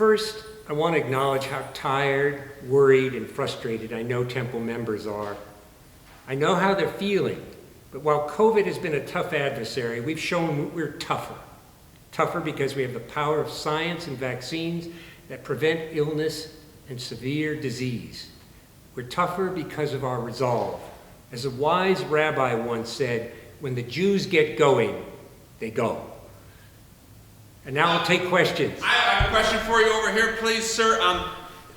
First, I want to acknowledge how tired, worried, and frustrated I know Temple members are. I know how they're feeling, but while COVID has been a tough adversary, we've shown we're tougher. Tougher because we have the power of science and vaccines that prevent illness and severe disease. We're tougher because of our resolve. As a wise rabbi once said, when the Jews get going, they go. And now I'll take questions. I have a question for you over here, please, sir. I'm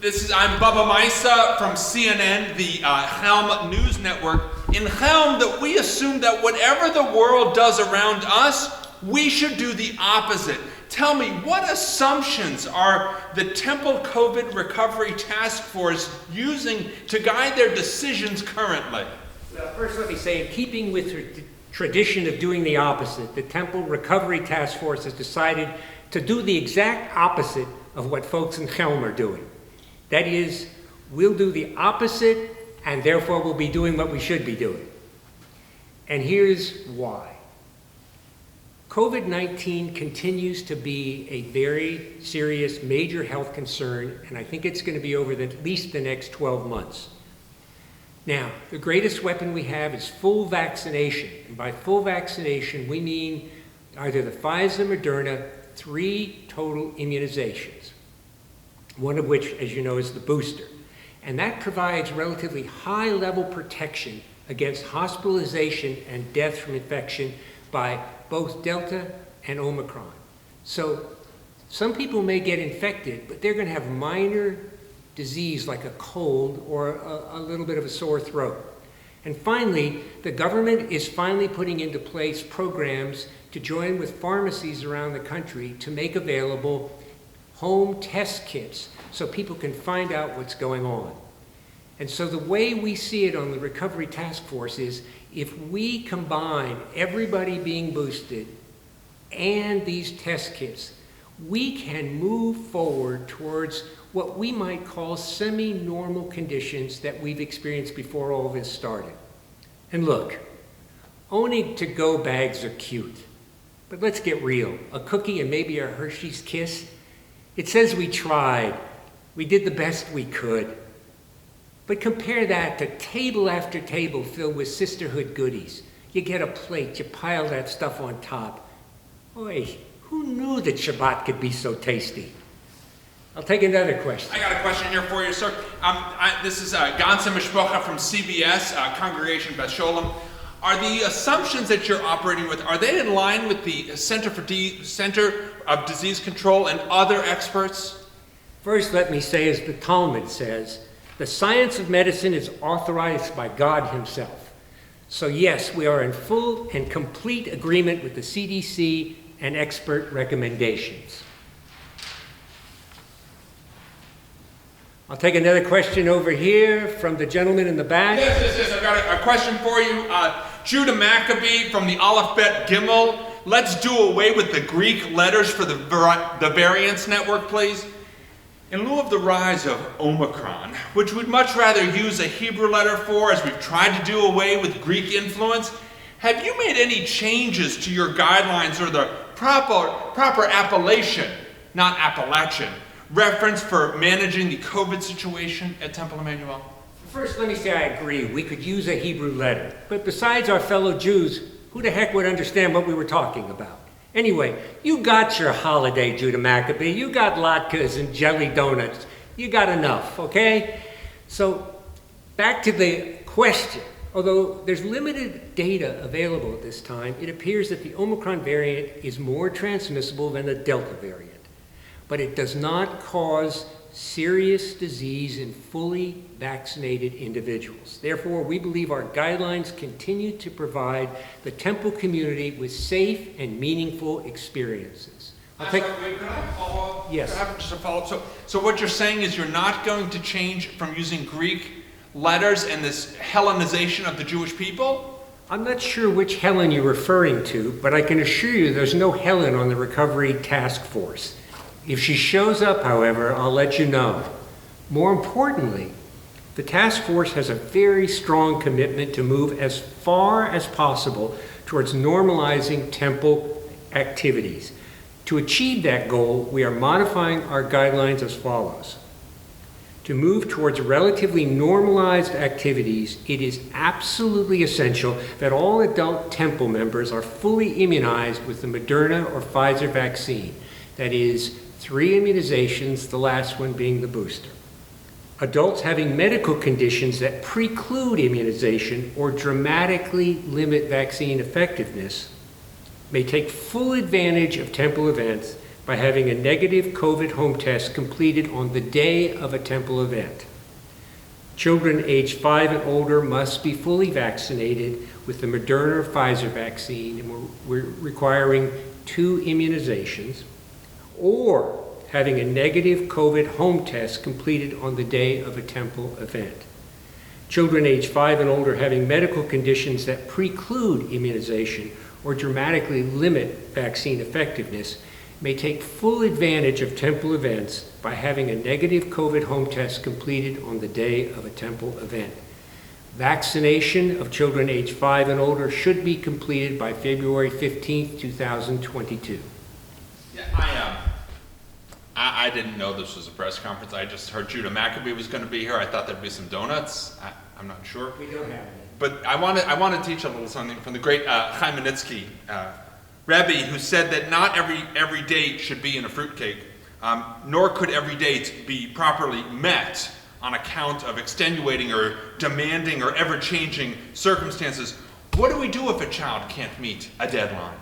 Bubba Maisa from CNN, the Helm News Network. In Helm, that we assume that whatever the world does around us, we should do the opposite. Tell me, what assumptions are the Temple COVID Recovery Task Force using to guide their decisions currently? Well, first let me say, in keeping with the tradition of doing the opposite, the Temple Recovery Task Force has decided to do the exact opposite of what folks in Helm are doing. That is, we'll do the opposite, and therefore we'll be doing what we should be doing. And here's why. COVID-19 continues to be a very serious, major health concern, and I think it's going to be over at least the next 12 months. Now, the greatest weapon we have is full vaccination. And by full vaccination, we mean either the Pfizer, Moderna, 3 total immunizations, one of which, as you know, is the booster. And that provides relatively high-level protection against hospitalization and death from infection by both Delta and Omicron. So some people may get infected, but they're going to have minor disease like a cold or a little bit of a sore throat. And finally, the government is finally putting into place programs to join with pharmacies around the country to make available home test kits so people can find out what's going on. And so the way we see it on the Recovery Task Force is if we combine everybody being boosted and these test kits, we can move forward towards what we might call semi-normal conditions that we've experienced before all this started. And look, owning to-go bags are cute, but let's get real. A cookie and maybe a Hershey's Kiss, it says we tried. We did the best we could. But compare that to table after table filled with sisterhood goodies. You get a plate, you pile that stuff on top. Boy, who knew that Shabbat could be so tasty? I'll take another question. I got a question here for you, sir. This is Gansa Mishpocha from CBS, Congregation Beth Sholem. Are the assumptions that you're operating with, are they in line with the Center of Disease Control and other experts? First, let me say, as the Talmud says, the science of medicine is authorized by God himself. So yes, we are in full and complete agreement with the CDC and expert recommendations. I'll take another question over here from the gentleman in the back. Yes. I've got a question for you. Judah Maccabee from the Aleph Bet Gimel. Let's do away with the Greek letters for the variance network, please. In lieu of the rise of Omicron, which we'd much rather use a Hebrew letter for as we've tried to do away with Greek influence, have you made any changes to your guidelines or the proper appellation, not Appalachian, reference for managing the COVID situation at Temple Emmanuel? First, let me say I agree. We could use a Hebrew letter. But besides our fellow Jews, who the heck would understand what we were talking about? Anyway, you got your holiday, Judah Maccabee. You got latkes and jelly donuts. You got enough, okay? So, back to the question. Although there's limited data available at this time, it appears that the Omicron variant is more transmissible than the Delta variant. But it does not cause serious disease in fully vaccinated individuals. Therefore, we believe our guidelines continue to provide the Temple community with safe and meaningful experiences. Can I follow up? Yes. Can I have just a follow-up? So what you're saying is you're not going to change from using Greek letters and this Hellenization of the Jewish people? I'm not sure which Helen you're referring to, but I can assure you there's no Helen on the Recovery Task Force. If she shows up, however, I'll let you know. More importantly, the task force has a very strong commitment to move as far as possible towards normalizing Temple activities. To achieve that goal, we are modifying our guidelines as follows. To move towards relatively normalized activities, it is absolutely essential that all adult Temple members are fully immunized with the Moderna or Pfizer vaccine. That is, 3 immunizations, the last one being the booster. Adults having medical conditions that preclude immunization or dramatically limit vaccine effectiveness may take full advantage of Temple events by having a negative COVID home test completed on the day of a Temple event. Children aged 5 and older must be fully vaccinated with the Moderna or Pfizer vaccine, and we're requiring 2 immunizations, or having a negative COVID home test completed on the day of a Temple event. Children aged 5 and older having medical conditions that preclude immunization or dramatically limit vaccine effectiveness may take full advantage of Temple events by having a negative COVID home test completed on the day of a Temple event. Vaccination of children aged 5 and older should be completed by February 15th, 2022. Yeah, I didn't know this was a press conference. I just heard Judah Maccabee was going to be here. I thought there'd be some donuts. I'm not sure. We don't have any. But I want to teach a little something from the great Chaim Anitzky, Rebbe, who said that not every date should be in a fruitcake, nor could every date be properly met on account of extenuating or demanding or ever-changing circumstances. What do we do if a child can't meet a deadline?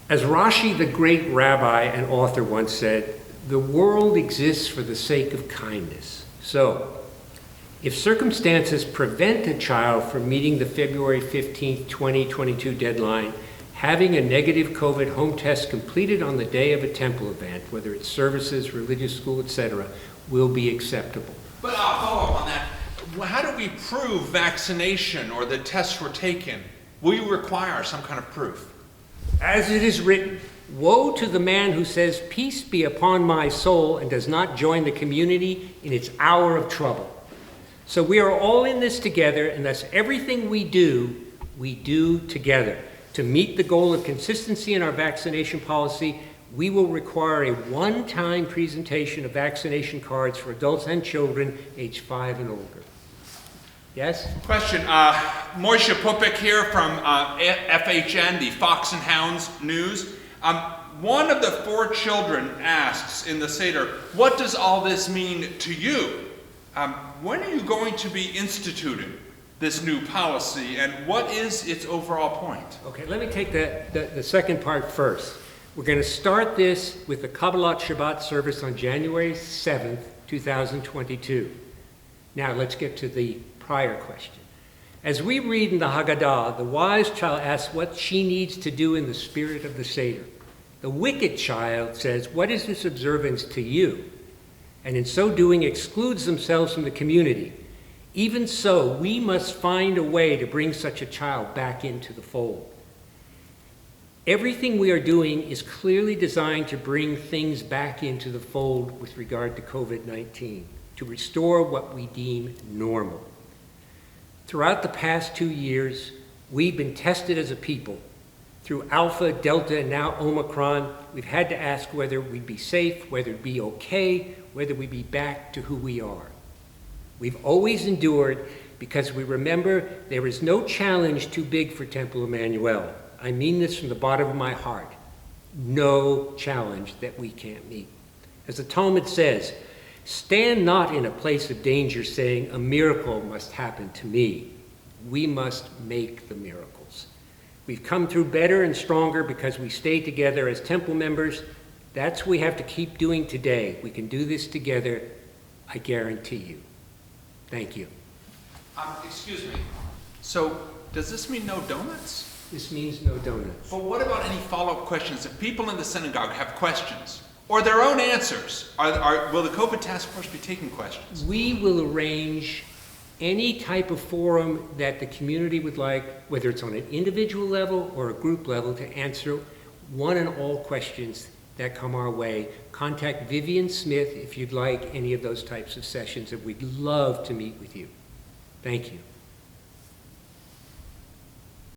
As Rashi, the great rabbi and author, once said, the world exists for the sake of kindness. So, if circumstances prevent a child from meeting the February 15th, 2022 deadline, having a negative COVID home test completed on the day of a Temple event, whether it's services, religious school, etc., will be acceptable. But I'll follow up on that. How do we prove vaccination or the tests were taken? Will you require some kind of proof? As it is written, woe to the man who says, peace be upon my soul, and does not join the community in its hour of trouble. So we are all in this together, and thus everything we do together. To meet the goal of consistency in our vaccination policy, we will require a one-time presentation of vaccination cards for adults and children aged 5 and older. Yes? Question. Moishe Pupik here from FHN, the Fox and Hounds News. One of the 4 children asks in the Seder, what does all this mean to you? When are you going to be instituting this new policy, and what is its overall point? Okay, let me take the second part first. We're going to start this with the Kabbalat Shabbat service on January 7th, 2022. Now let's get to the prior question. As we read in the Haggadah, the wise child asks what she needs to do in the spirit of the Seder. The wicked child says, what is this observance to you? And in so doing excludes themselves from the community. Even so, we must find a way to bring such a child back into the fold. Everything we are doing is clearly designed to bring things back into the fold with regard to COVID-19, to restore what we deem normal. Throughout the past 2 years, we've been tested as a people. Through Alpha, Delta, and now Omicron, we've had to ask whether we'd be safe, whether it'd be okay, whether we'd be back to who we are. We've always endured because we remember there is no challenge too big for Temple Emmanuel. I mean this from the bottom of my heart. No challenge that we can't meet. As the Talmud says, stand not in a place of danger saying, a miracle must happen to me. We must make the miracles. We've come through better and stronger because we stay together as Temple members. That's what we have to keep doing today. We can do this together, I guarantee you. Thank you. Excuse me. So, does this mean no donuts? This means no donuts. But what about any follow-up questions? If people in the synagogue have questions, or their own answers, will the COVID task force be taking questions? We will arrange any type of forum that the community would like, whether it's on an individual level or a group level, to answer one and all questions that come our way. Contact Vivian Smith if you'd like any of those types of sessions, and we'd love to meet with you. Thank you.